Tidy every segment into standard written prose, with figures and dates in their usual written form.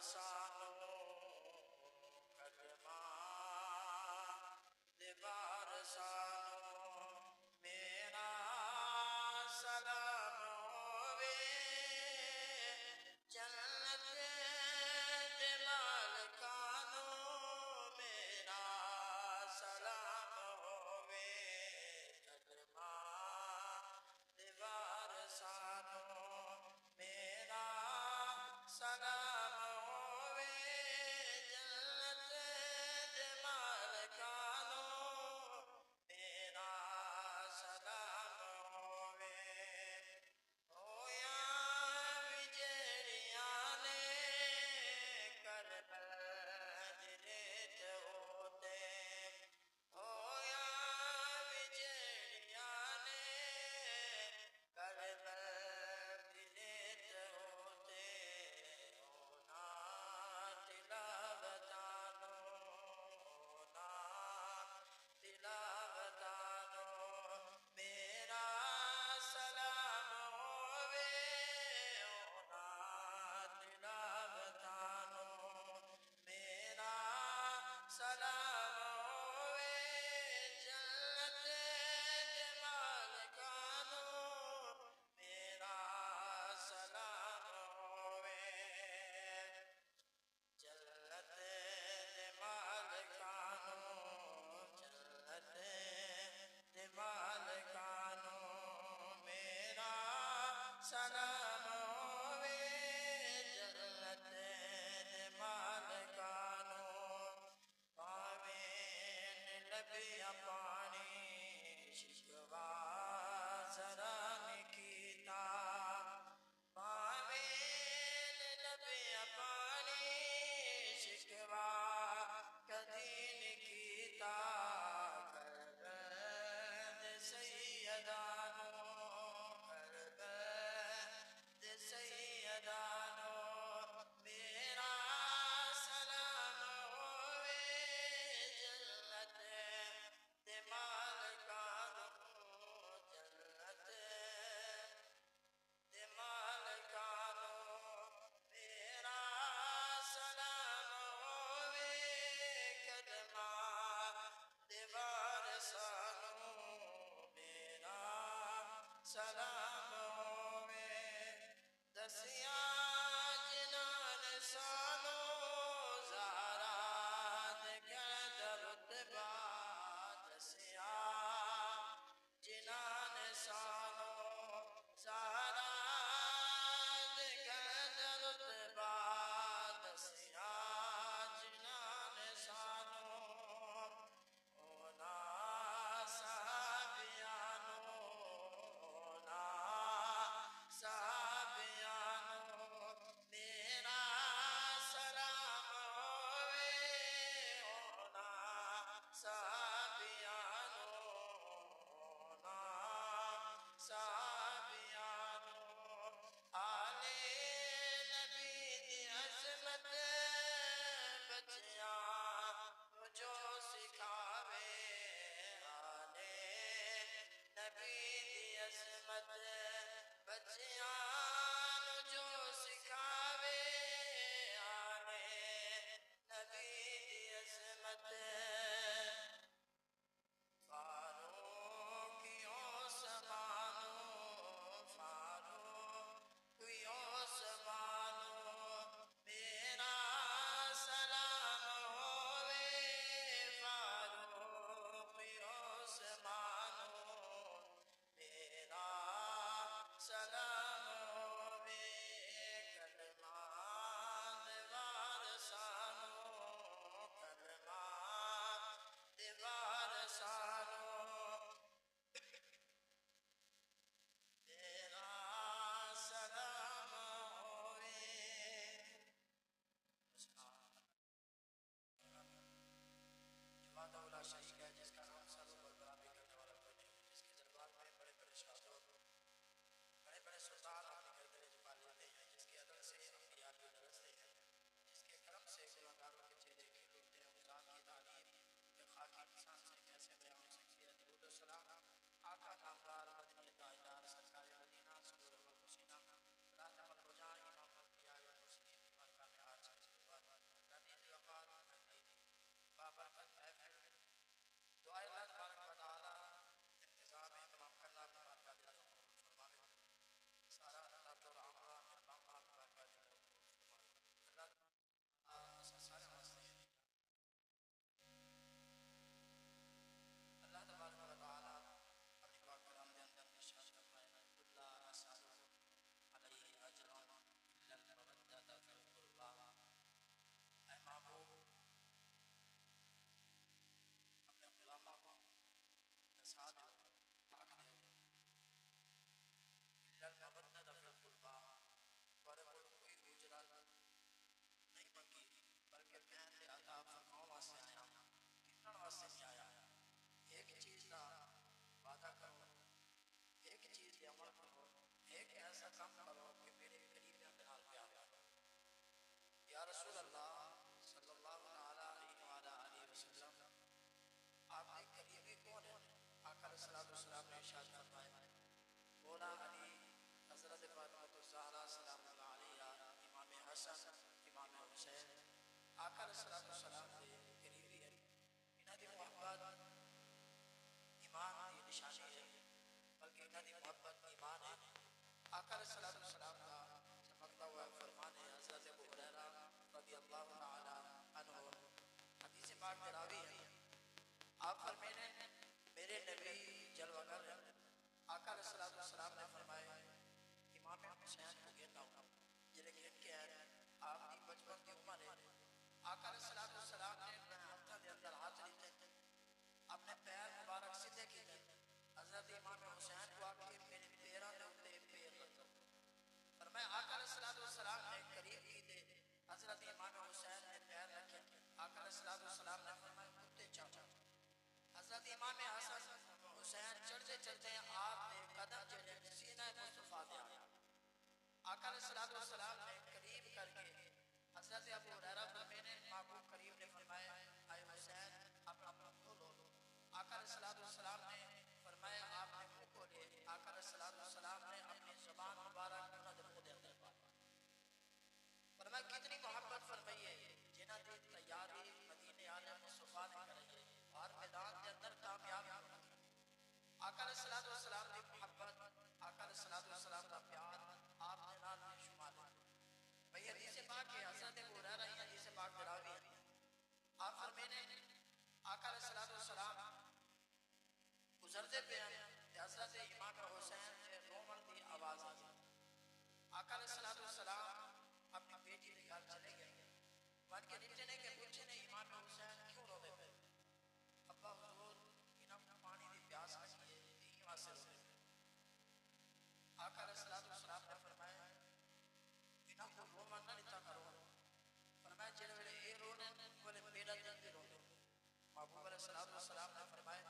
سانو کلمہ دیوار سانو میرا سلام ہووے جنت دے مالکانو میرا سلام ہووے کلمہ دیوار سانو میرا سلام ہووے جنت دے مالکانو میرا سلام ہووے ہویا وجڑیاں نے کربلا جریت ہوتے ہویا وجڑیاں نے کربلا جریت ہوتے ہونا تلاوتانو ہونا تلاوتانو میرا سلام ہووے ہونا تلاوتانو میرا سلام ہووے جنت دے مالکانو میرا سلام ہووے جنت دے مالکانو جنت دے مالکانو میرا سلام ہووے جنت دے مالکانو پاویں لبیا پانی شکوا ذرا نکیتا پاویں لبیا پانی شکوا کدی نکیتا کربلا سیدانو کربلا سیدانو میرا سلام ہووے جنت دے مالکانو جنت واسطے نہیں آیا. ایک چیز کا وعدہ کرو, ایک چیز دے عمل کرو, ایک ایسا کام کرو کہ میرے قریب دے نال پیار کرو. یا رسول اللہ صلی اللہ علیہ وآلہ وسلم, آپ کے قریبی کون ہیں؟ آقا علیہ السلام نے ارشاد فرمایا مولا علی, حضرت فاطمہ الزہرا سلام اللہ علیہا, امام حسن, امام حسین. آقا علیہ السلام کے قریبی ہیں. انہاں دی محبت ایمان دی نشانی ہے, بلکہ انہاں دی محبت ایمان ہے. آقا علیہ السلام کا چمکتا ہوا فرمان ہے. حضرت ابو ہریرہ رضی اللہ تعالی عنہ حدیث پاک میں راوی ہے, آپ فرماتے ہیں میرے نبی جلوہ گر ہیں. آقا علیہ السلام نے فرمایا امام حسین کو کہتا ہوں جنہیں گھن کے ہیں, آپ کی بچپن کی عمر ہے. آقا علیہ السلام نے اپنے ہاتھوں کے اندر ہاتھ لیتے, اپنے پیر مبارک سیدھے کیتے, حضرت امام حسین کو آکے میرے پیراں دے اوتے پیر رکھو. فرمایا آقا علیہ السلام نے قریب کیتے, حضرت امام حسین نے پیر رکھے. آقا علیہ السلام نے فرمایا کتے چاہو. حضرت امام حسن حسین چڑھتے چڑھتے آپ نے قدم چڑھے سینہ مصطفیٰ دے آیا. آقا علیہ السلام نے قریب کر کے حضرت ابو ہریرہ فرماتے ہیں محبوب کریم نے فرمایا اے حسین اپنا منہ کھولو. آقا علیہ السلام نے فرمایا آپ نے منہ کھولے. آقا علیہ السلام نے اپنی زبان مبارک انہاں دے منہ دے اندر پائی. فرمایا کتنی محبت فرمائی ہے جنہاں دی تیاری مدینے والے مصطفیٰ نے کرائی ہے, ہر میدان دے اندر کامیاب ہونا. آقا علیہ السلام دی محبت, آقا علیہ السلام دا پیار آپ نے نال میں شمال ہے. بھئی حدیث پاک ہے, حضرت ابو ہریرہ یہ حدیث پاک دراوی ہے. آپ فرماتے ہیں آقا علیہ السلام گزرتے پہ ہیں, حضرت امام حسین سے رومن دی آواز آئی. آقا علیہ السلام اپنی بیٹی کے گھر چلے گئے, بن کے نیچے نے کہ پوچھے نے امام حسین کیوں رو پہ؟ ابا حضور انہاں کو پانی دی پیاس لگی ہے, یہی واسطے رو پہ. آقا علیہ السلام نے فرمایا انہاں کو رومن نہ دیتا کرو. فرمایا جڑے ویلے اے رو نے بولے میرا دل بھی رو. محبوب علیہ السلام نے فرمایا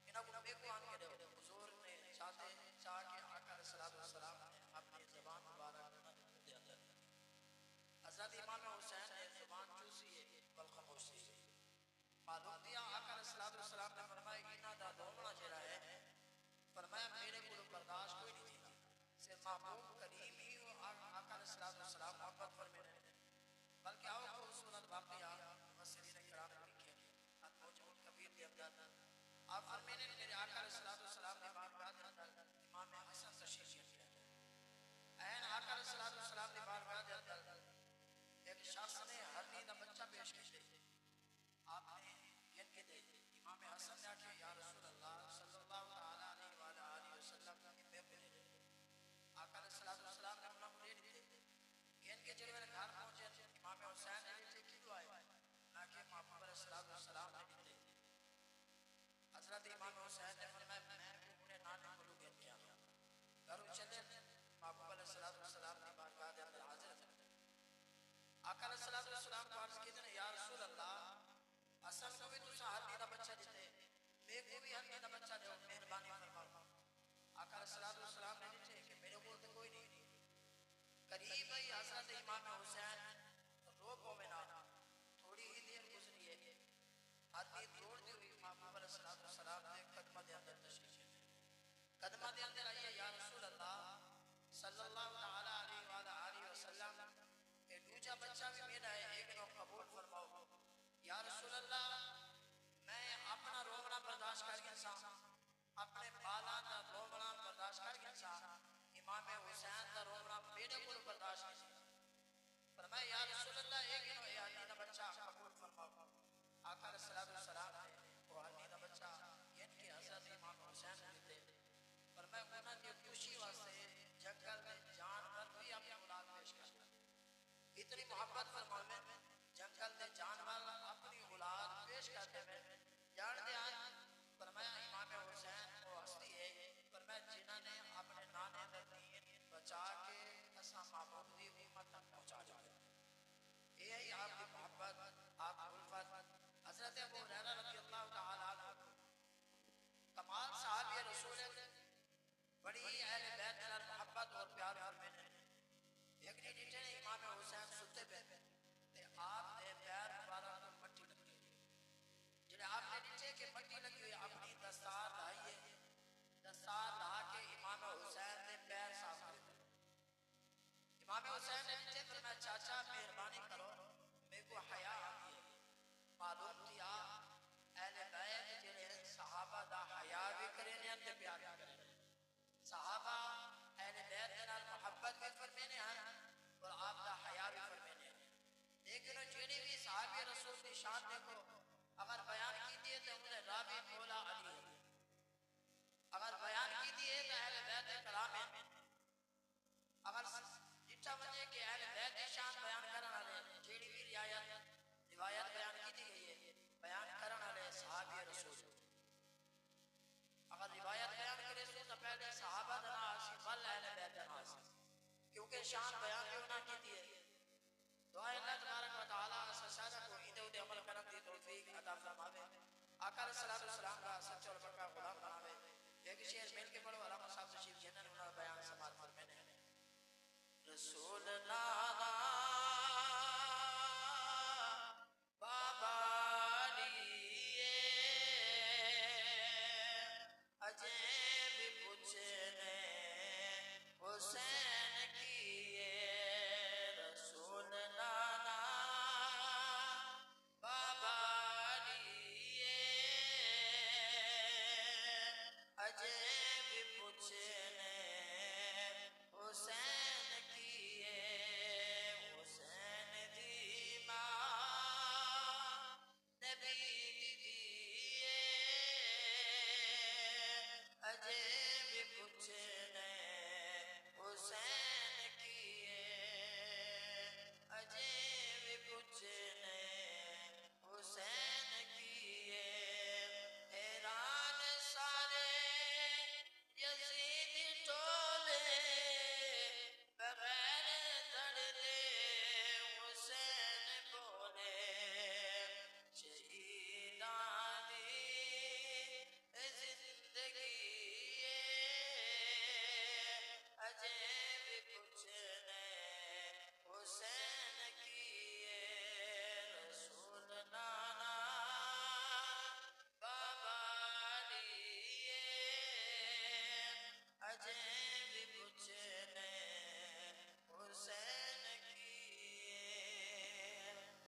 انہاں کو میرے کو آن کے دو. حضور نے چاہ کے آقا علیہ السلام نے اپنی زبان مبارک انہاں دے منہ دے اندر. حضرت امام حسین نے زبان چوسی ہے بالخاموشی. معلوم دیا آقا علیہ السلام نے فرمایا انہاں دا رومنا جڑا ہے فرمایا میرے کو برداشت کوئی نہیں تھی. صرف محبوب کریم ہی آقا علیہ السلام محبت فرماتے ہیں. بلکہ آؤ کو صورت واقعہ مفسرین کرام نے لکھے الموجود کبیر کے اندر آپ فرماتے ہیں میرے آقا علیہ السلام نے بارگاہ کے اندر امام حسن تشریف لے آئے. این آقا علیہ السلام نے بارگاہ کے اندر ایک شخص نے ہرنی دا بچہ پیش کیتے. آپ نے گن کے دے امام حسن نے آکھا یا رسول اللہ صلی اللہ علیہ وآلہ وسلم میں پڑھے. آقا علیہ السلام نے انہوں کو دے دیتے. گن کے جڑے میرے گھر پہنچے امام حسین نے دیتے کیوں آئے نہ کہ محبوب علیہ السلام نے دیتے. حضرت امام حسین نے فرمایا میں کو اپنے نانے کو گن کے آیا. گھروں چلے محبوب علیہ السلام نے بارگاہ دے اندر حاضر تھے. آقا علیہ السلام کو عرض کیتے ہیں یا رسول اللہ اصل کو بھی تو ہرنی دا بچہ دیتے, میں کو بھی ہرنی دا بچہ دے, مہربانی فرماؤ. آقا علیہ السلام نے دیتے کہ میرے کو تو کوئی نہیں. قریب ہی حضرت امام حسین رو پوے نا, تھوڑی ہی دیر گزری ہے, ہرنی دوڑتی ہوئی محبوب علیہ السلام نے قدمہ دے اندر تشریف لے. قدمہ دے اندر آئیے یا رسول اللہ صلی اللہ علیہ وسلم کہ دوجہ بچہ بھی میرا ہے, ایک نو قبول فرماؤ. یا رسول اللہ میں اپنا رومنا برداشت کر گیا سا, اپنے بالا دا رومنا برداشت کر گیا سا, امام حسین دا رومنا میرے کو برداشت کیا. فرمایا یا رسول اللہ ایک نو ہرنی دا بچہ قبول فرماؤ. آقا علیہ السلام نے وہ ہرنی دا بچہ گن کے حضرت امام حسین کو دیتے. فرمایا انہاں کی خوشی واسطے جنگل میں جانور بھی اپنی اولاد پیش کرتا. اتنی محبت فرمانے جنگل دے جانور اپنی اولاد پیش کرتے ہیں. جان دے آج فرمایا امام حسین وہ ہستی ہے فرمایا جنہاں نے اپنے نانے دا دین بچا کے اساں محبوب دی امت تک پہنچا جائے. یہ ہے آپ کی محبت, آپ کی الفت. حضرت ابو ہریرہ امام حسین ستے پہ تے آپ دے پیر مبارک کو مٹی لگی جڑے آپ نے نیچے کہ مٹی لگی ہوئی اپنی دستار لائیے دستار لا کے امام حسین دے پیر صاف کرے امام حسین نے نیچے فرمایا چاچا مہربانی کرو میرے کو حیا آتی ہے معلوم کیا اہل بیت جڑے صحابہ دا حیا بھی کرنے تے پیار بھی کرنے صحابہ اہل بیت دے نال محبت بھی فرمینے ہیں اور آپ دا حیا بھی فرمینے ہیں لیکن جڑی بھی صحابی رسول کی شان دیکھو اگر بیان کیتی ہے تو انہیں رابی مولا علی اگر بیان کیتی ہے تو اہل بیت کلام ہے اگر جتنا وجہ کہ اہل بیت کی شان بیان کرنا والے جڑی بھی روایت بیان کیتی گئی ہے بیان کرنا والے صحابی رسول اگر روایت بیان کرے تو پہلے صحابہ دنا آسی بل اہل بیت دنا آسی کیونکہ شان بیان بھی ہونا کیتی ہے دعا اللہ تبارک و تعالی سسادہ کو ایدے اودے عمل کرن دی توفیق عطا فرماوے آقا علیہ السلام کا سچا اور پکا غلام بناوے ایک شعر مل کے پڑھو علامہ صاحب تشریف جنن